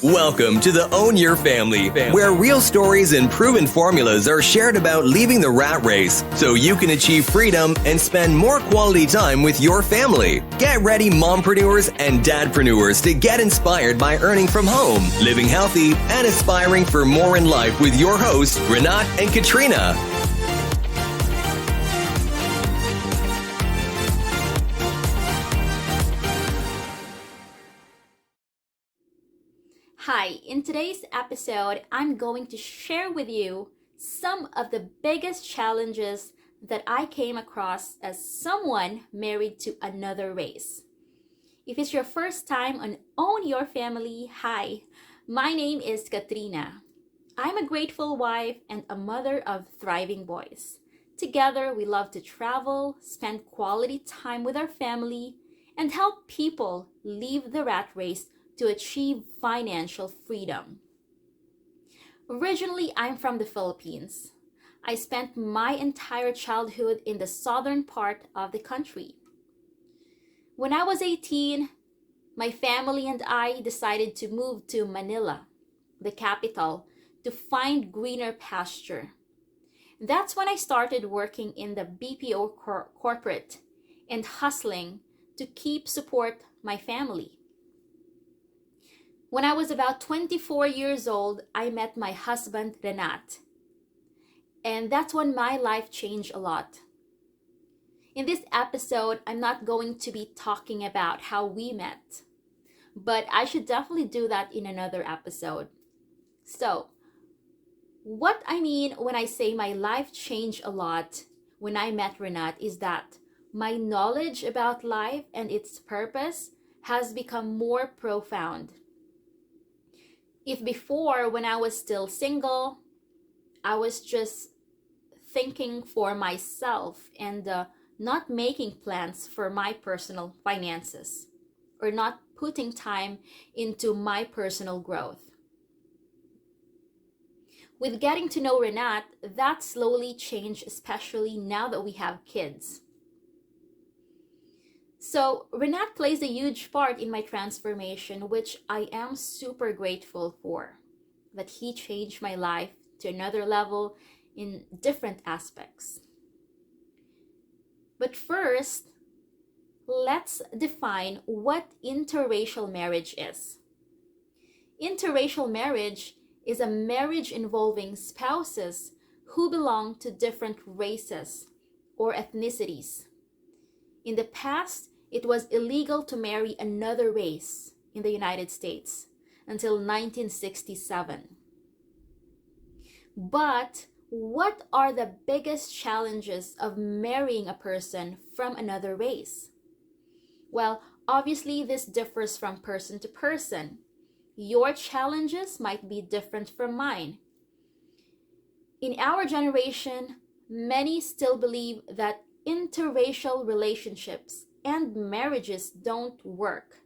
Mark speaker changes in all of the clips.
Speaker 1: Welcome to the Own Your Family, where real stories and proven formulas are shared about leaving the rat race so you can achieve freedom and spend more quality time with your family. Get ready, mompreneurs and dadpreneurs, to get inspired by earning from home, living healthy, and aspiring for more in life with your hosts, Renat and Katrina.
Speaker 2: Hi, in today's episode, I'm going to share with you some of the biggest challenges that I came across as someone married to another race. If it's your first time on Own Your Family, hi, my name is Katrina. I'm a grateful wife and a mother of thriving boys. Together, we love to travel, spend quality time with our family, and help people leave the rat race to achieve financial freedom. Originally, I'm from the Philippines. I spent my entire childhood in the southern part of the country. When I was 18, my family and I decided to move to Manila, the capital, to find greener pasture. That's when I started working in the BPO corporate and hustling to keep support my family. When I was about 24 years old, I met my husband, Renat. And that's when my life changed a lot. In this episode, I'm not going to be talking about how we met, but I should definitely do that in another episode. So, what I mean when I say my life changed a lot when I met Renat is that my knowledge about life and its purpose has become more profound. If before, when I was still single, I was just thinking for myself and not making plans for my personal finances or not putting time into my personal growth. With getting to know Renat, that slowly changed, especially now that we have kids. So Renat plays a huge part in my transformation, which I am super grateful for, that he changed my life to another level in different aspects. But first, let's define what interracial marriage is. Interracial marriage is a marriage involving spouses who belong to different races or ethnicities. In the past, it was illegal to marry another race in the United States until 1967. But what are the biggest challenges of marrying a person from another race? Well, obviously this differs from person to person. Your challenges might be different from mine. In our generation, many still believe that interracial relationships and marriages don't work.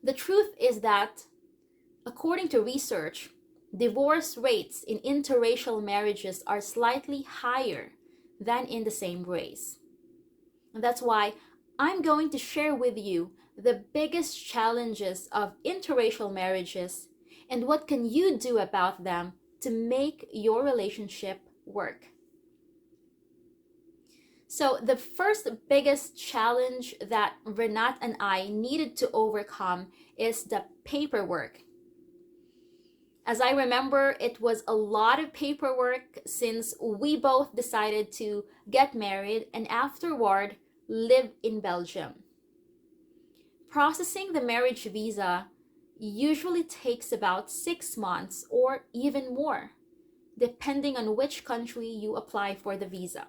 Speaker 2: The truth is that, according to research, divorce rates in interracial marriages are slightly higher than in the same race. And that's why I'm going to share with you the biggest challenges of interracial marriages and what can you do about them to make your relationship work. So the first biggest challenge that Renat and I needed to overcome is the paperwork. As I remember, it was a lot of paperwork since we both decided to get married and afterward live in Belgium. Processing the marriage visa usually takes about 6 months or even more, depending on which country you apply for the visa.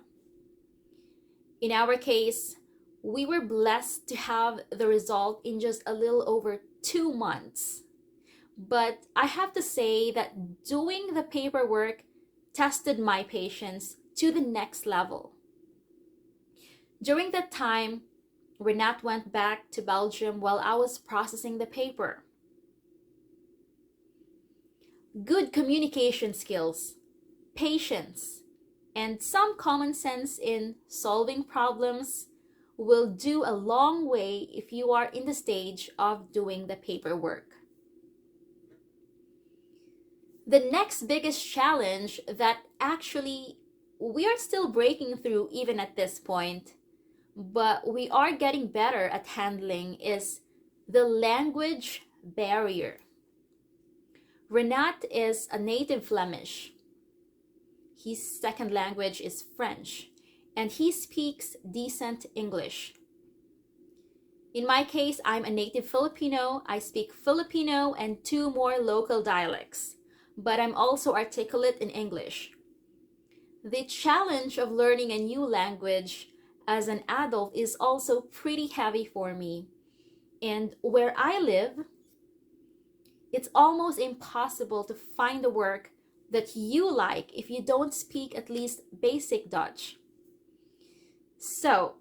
Speaker 2: In our case, we were blessed to have the result in just a little over 2 months. But I have to say that doing the paperwork tested my patience to the next level. During that time, Renat went back to Belgium while I was processing the paper. Good communication skills, patience, and some common sense in solving problems will do a long way if you are in the stage of doing the paperwork. The next biggest challenge that actually we are still breaking through even at this point, but we are getting better at handling, is the language barrier. Renat is a native Flemish. His second language is French, and he speaks decent English. In my case, I'm a native Filipino. I speak Filipino and two more local dialects, but I'm also articulate in English. The challenge of learning a new language as an adult is also pretty heavy for me. And where I live, it's almost impossible to find the work that you like if you don't speak at least basic Dutch. So,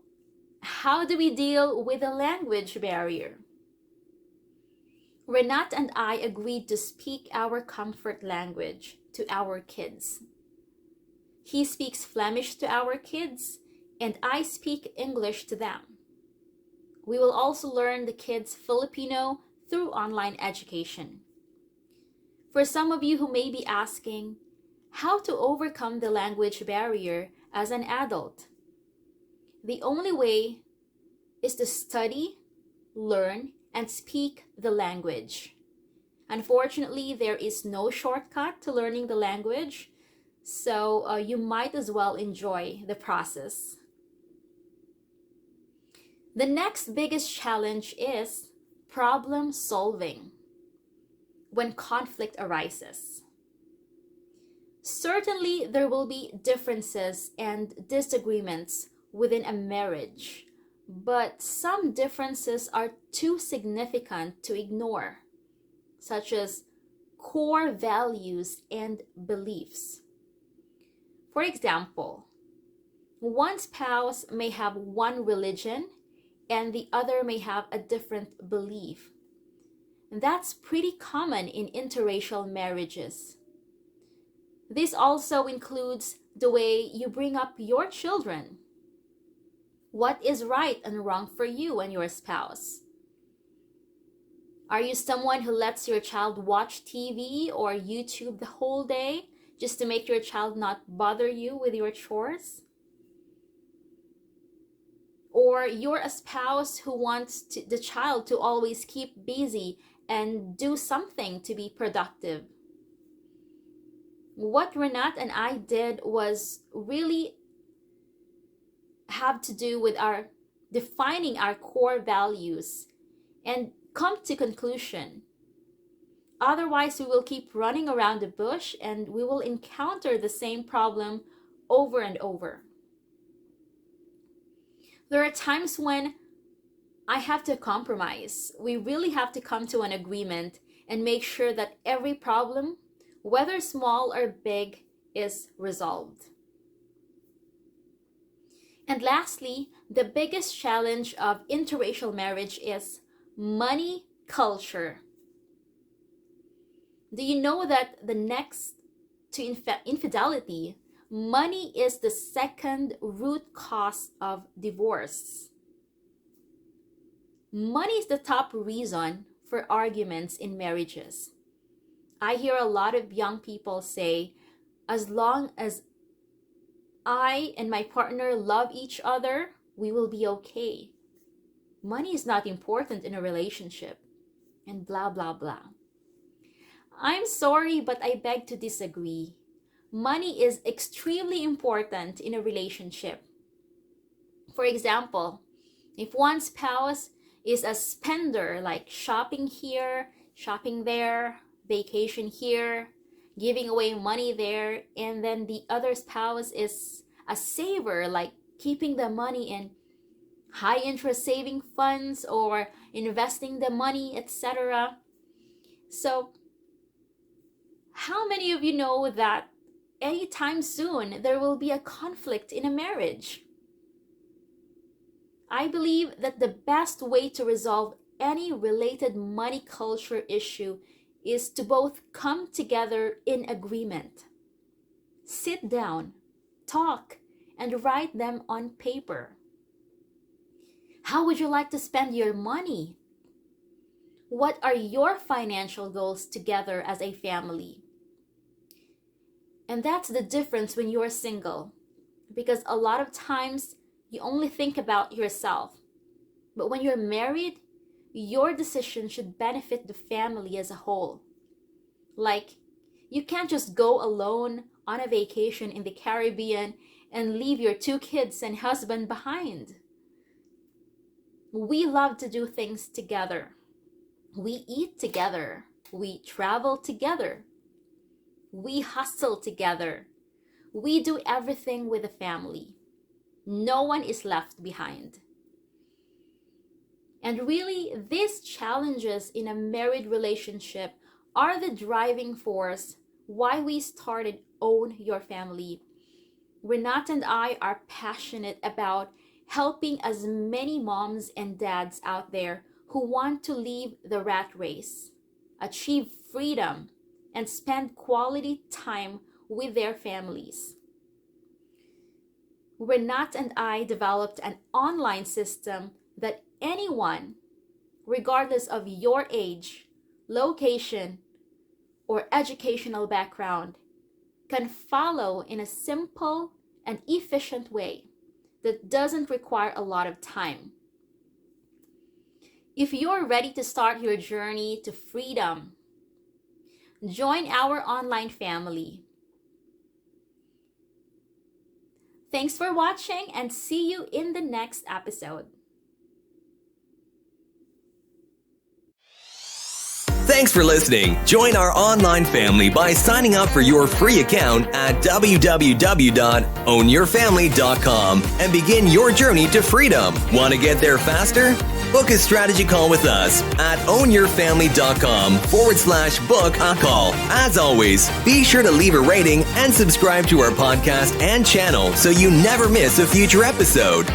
Speaker 2: how do we deal with the language barrier? Renat and I agreed to speak our comfort language to our kids. He speaks Flemish to our kids, and I speak English to them. We will also learn the kids Filipino through online education. For some of you who may be asking, how to overcome the language barrier as an adult? The only way is to study, learn, and speak the language. Unfortunately, there is no shortcut to learning the language, so you might as well enjoy the process. The next biggest challenge is problem solving when conflict arises. Certainly, there will be differences and disagreements within a marriage, but some differences are too significant to ignore, such as core values and beliefs. For example, one spouse may have one religion and the other may have a different belief. That's pretty common in interracial marriages. This also includes the way you bring up your children. What is right and wrong for you and your spouse? Are you someone who lets your child watch TV or YouTube the whole day just to make your child not bother you with your chores? Or you're a spouse who wants the child to always keep busy and do something to be productive? What Renat and I did was really have to do with our defining our core values and come to conclusion. Otherwise, we will keep running around the bush and we will encounter the same problem over and over. There are times when I have to compromise. We really have to come to an agreement and make sure that every problem, whether small or big, is resolved. And lastly, the biggest challenge of interracial marriage is money culture. Do you know that the next to infidelity, money is the second root cause of divorce? Money is the top reason for arguments in marriages. I hear a lot of young people say, as long as I and my partner love each other, we will be okay. Money is not important in a relationship, and blah, blah, blah. I'm sorry, but I beg to disagree. Money is extremely important in a relationship. For example, if one spouse is a spender, like shopping here, shopping there, vacation here, giving away money there, and then the other spouse is a saver, like keeping the money in high interest saving funds or investing the money, etc. So, how many of you know that anytime soon there will be a conflict in a marriage? I believe that the best way to resolve any related money culture issue is to both come together in agreement. Sit down, talk, and write them on paper. How would you like to spend your money? What are your financial goals together as a family? And that's the difference when you're single. Because a lot of times you only think about yourself. But when you're married, your decision should benefit the family as a whole. Like, you can't just go alone on a vacation in the Caribbean and leave your 2 kids and husband behind. We love to do things together. We eat together. We travel together. We hustle together. We do everything with the family. No one is left behind. And really, these challenges in a married relationship are the driving force why we started Own Your Family. Renat and I are passionate about helping as many moms and dads out there who want to leave the rat race, achieve freedom, and spend quality time with their families. Renat and I developed an online system that anyone, regardless of your age, location, or educational background, can follow in a simple and efficient way that doesn't require a lot of time. If you're ready to start your journey to freedom, join our online family. Thanks for watching and see you in the next episode.
Speaker 1: Thanks for listening. Join our online family by signing up for your free account at www.ownyourfamily.com and begin your journey to freedom. Want to get there faster? Book a strategy call with us at ownyourfamily.com/book a call. As always, be sure to leave a rating and subscribe to our podcast and channel so you never miss a future episode.